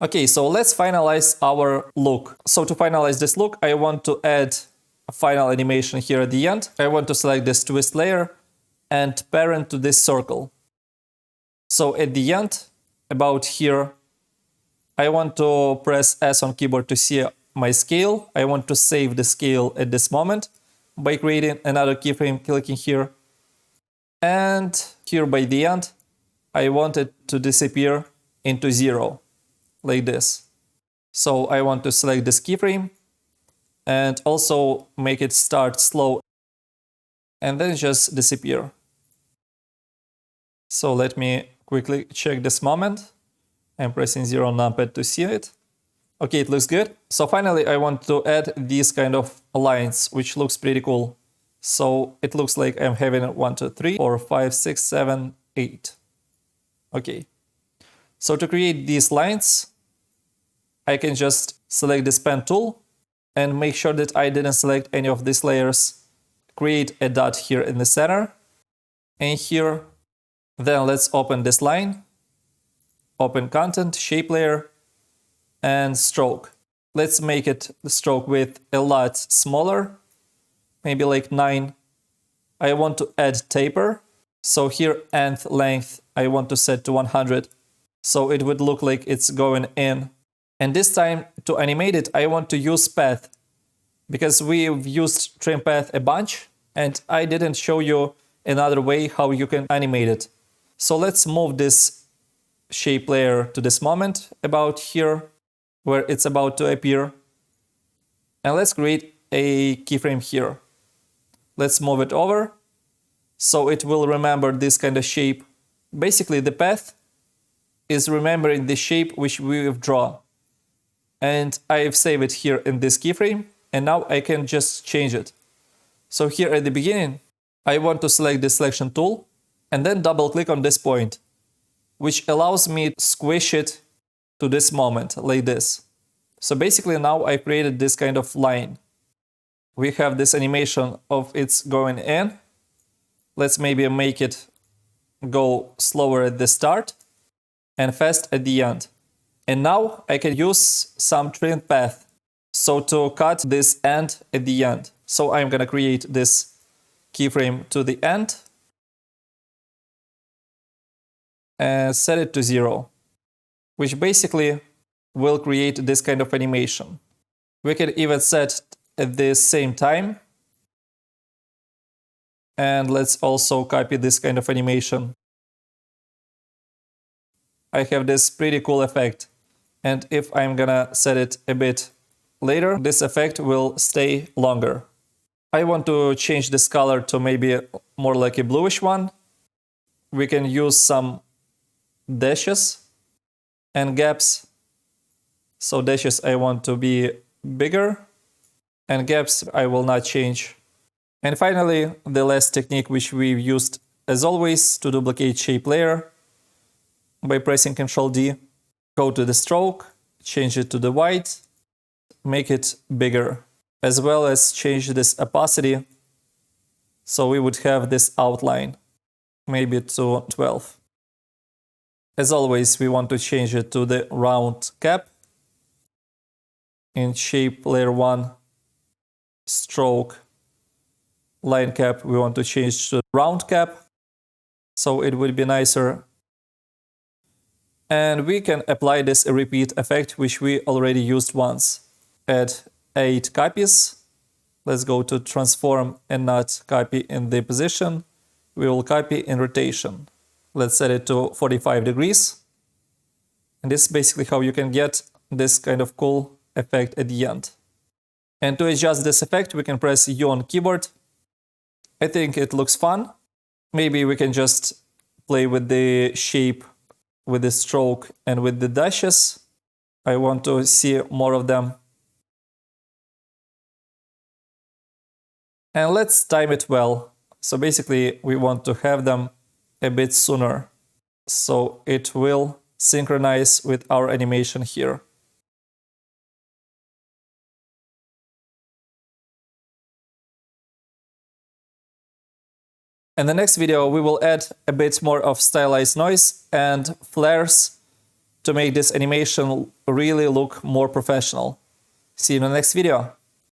Okay, so let's finalize our look. So to finalize this look, I want to add a final animation here at the end. I want to select this twist layer and parent to this circle. So at the end, about here, I want to press S on keyboard to see my scale. I want to save the scale at this moment by creating another keyframe, clicking here. And here by the end, I want it to disappear into 0, like this. So I want to select this keyframe and also make it start slow and then just disappear. So let me quickly check this moment. I'm pressing 0 on numpad to see it. Okay, it looks good. So finally, I want to add these kind of lines, which looks pretty cool. So it looks like I'm having 1, 2, 3, 4, 5, 6, 7, 8. Okay. So to create these lines, I can just select this pen tool and make sure that I didn't select any of these layers. Create a dot here in the center. And here, then let's open this line. Open content, shape layer, and stroke. Let's make it the stroke width a lot smaller, maybe like 9. I want to add taper. So here nth length I want to set to 100. So it would look like it's going in. And this time to animate it, I want to use path because we've used trim path a bunch and I didn't show you another way how you can animate it. So let's move this shape layer to this moment about here where it's about to appear. And let's create a keyframe here. Let's move it over so it will remember this kind of shape. Basically the path is remembering the shape which we've drawn. And I've saved it here in this keyframe and now I can just change it. So here at the beginning, I want to select the selection tool and then double click on this point, which allows me to squish it to this moment, like this. So basically now I created this kind of line. We have this animation of it's going in. Let's maybe make it go slower at the start and fast at the end. And now I can use some trim path. So to cut this end at the end. So I'm gonna create this keyframe to the end. And set it to 0, which basically will create this kind of animation. We can even set at the same time. And let's also copy this kind of animation. I have this pretty cool effect. And if I'm gonna set it a bit later, this effect will stay longer. I want to change this color to maybe more like a bluish one. We can use some dashes and gaps. So dashes I want to be bigger and gaps I will not change. And finally, the last technique which we've used as always to duplicate shape layer by pressing Ctrl D, go to the stroke, change it to the white, make it bigger, as well as change this opacity so we would have this outline, maybe to 12. As always, we want to change it to the round cap. In shape layer 1, stroke, line cap, we want to change to round cap, so it would be nicer. And we can apply this repeat effect, which we already used once. Add 8 copies. Let's go to transform and not copy in the position. We will copy in rotation. Let's set it to 45 degrees. And this is basically how you can get this kind of cool effect at the end. And to adjust this effect, we can press U on keyboard. I think it looks fun. Maybe we can just play with the shape, with the stroke, and with the dashes. I want to see more of them. And let's time it well. So basically, we want to have them a bit sooner, so it will synchronize with our animation here. In the next video, we will add a bit more of stylized noise and flares to make this animation really look more professional. See you in the next video.